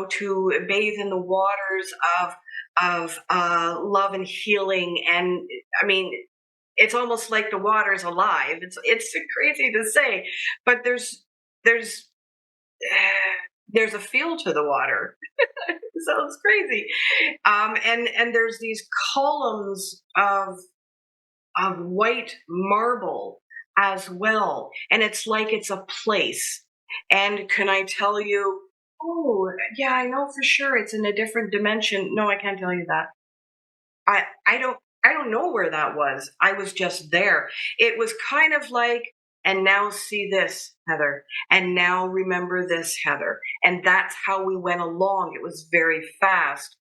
to bathe in the waters of love and healing. And I mean, it's almost like the water's alive. It's crazy to say, but there's a feel to the water. It sounds crazy. And there's these columns of white marble as well, and it's like it's a place. And can I tell you? Oh, yeah, I know for sure it's in a different dimension. No, I can't tell you that. I don't know where that was. I was just there. It was kind of like, and now see this, Heather, and now remember this, Heather. And that's how we went along. It was very fast,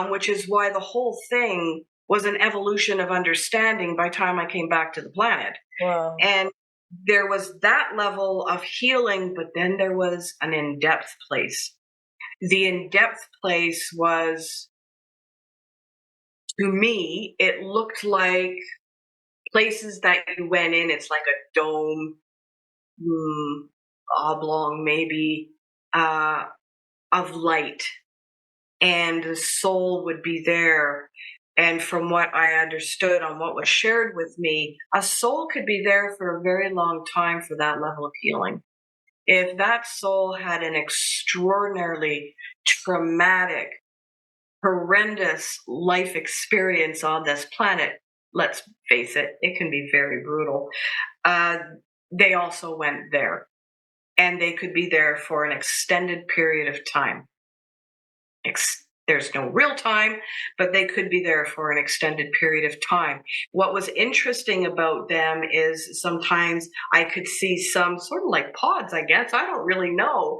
which is why the whole thing was an evolution of understanding by the time I came back to the planet. Wow. And there was that level of healing, but then there was an in-depth place. The in-depth place was, to me, it looked like places that you went in. It's like a dome, oblong maybe, of light, and the soul would be there. And from what I understood on what was shared with me, a soul could be there for a very long time for that level of healing. If that soul had an extraordinarily traumatic, horrendous life experience on this planet, let's face it, it can be very brutal. They also went there, and they could be there for an extended period of time. There's no real time, but they could be there for an extended period of time. What was interesting about them is sometimes I could see some sort of like pods, I guess, I don't really know,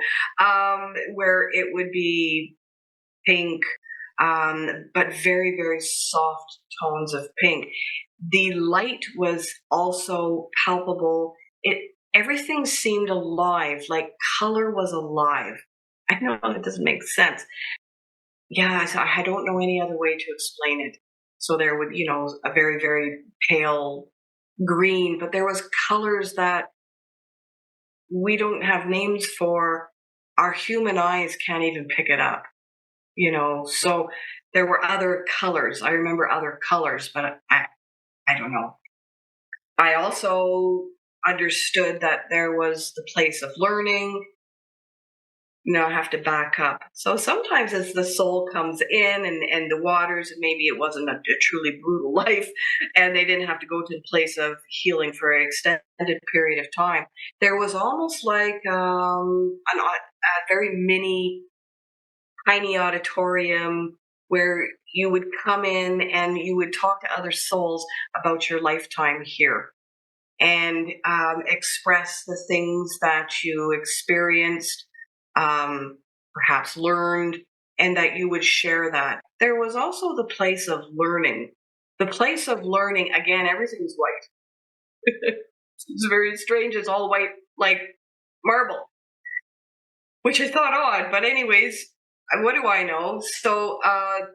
where it would be pink, but very, very soft tones of pink. The light was also palpable. Everything seemed alive, like color was alive. I know it doesn't make sense. Yeah, so I don't know any other way to explain it. So there would, a very, very pale green, but there was colors that we don't have names for. Our human eyes can't even pick it up, So there were other colors. I remember other colors, but I don't know. I also understood that there was the place of learning. I have to back up. So sometimes as the soul comes in and the waters, maybe it wasn't a truly brutal life and they didn't have to go to the place of healing for an extended period of time. There was almost like a very tiny auditorium where you would come in and you would talk to other souls about your lifetime here and express the things that you experienced, perhaps learned, and that you would share that. There was also the place of learning. The place of learning, again, everything's white. It's very strange. It's all white, like marble, which I thought odd. But anyways, what do I know? So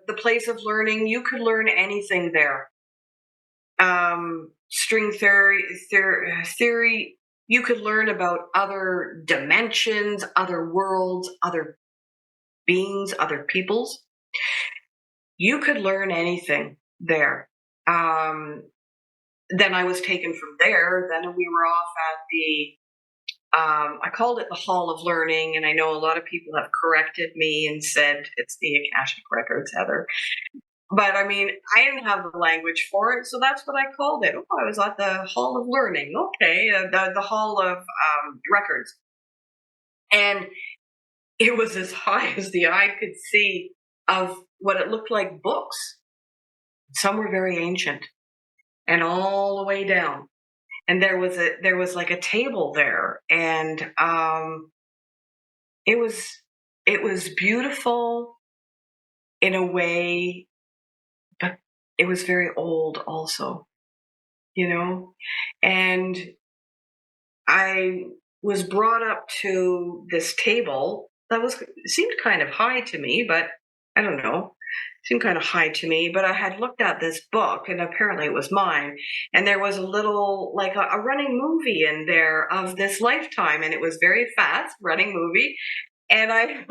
the place of learning, you could learn anything there. String theory, you could learn about other dimensions, other worlds, other beings, other peoples. You could learn anything there. Then I was taken from there. Then we were off at I called it the Hall of Learning, and I know a lot of people have corrected me and said it's the Akashic Records, Heather. But I mean, I didn't have the language for it, so that's what I called it. Oh, I was at the Hall of Learning. Okay, the Hall of Records. And it was as high as the eye could see of what it looked like books. Some were very ancient, and all the way down. And there was like a table there, and it was beautiful in a way, but it was very old also, and I was brought up to this table that seemed kind of high to me, but I don't know, seemed kind of high to me, but I had looked at this book and apparently it was mine, and there was a little, like a running movie in there of this lifetime, and it was very fast running movie, And I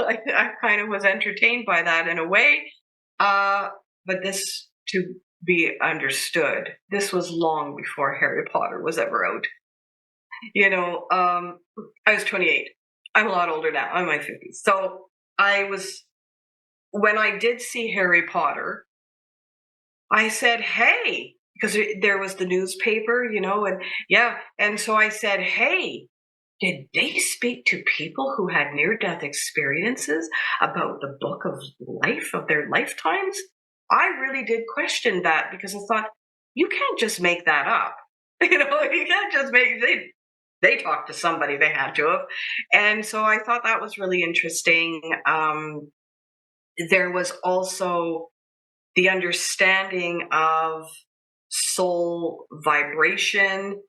kind of was entertained by that in a way. But this, to be understood, this was long before Harry Potter was ever out. I was 28. I'm a lot older now. I'm in my 50s. So when I did see Harry Potter, I said, hey, because there was the newspaper, and yeah. And so I said, hey, did they speak to people who had near-death experiences about the book of life of their lifetimes? I really did question that, because I thought, you can't just make that up. You can't just they talked to somebody, they had to have. And so I thought that was really interesting. There was also the understanding of soul vibration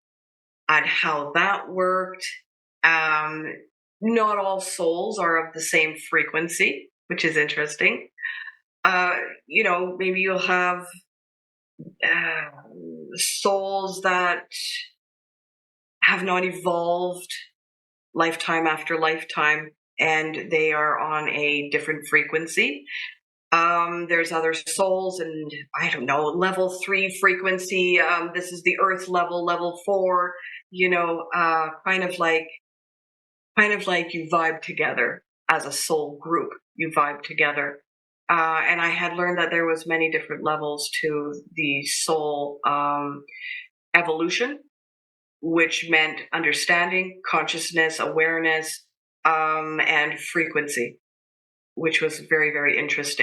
and how that worked. Not all souls are of the same frequency, which is interesting. Maybe you'll have souls that have not evolved lifetime after lifetime, and they are on a different frequency. There's other souls, and I don't know, level 3 frequency. This is the earth level 4, kind of like you vibe together as a soul group. You vibe together. And I had learned that there was many different levels to the soul evolution, which meant understanding, consciousness, awareness, and frequency, which was very, very interesting.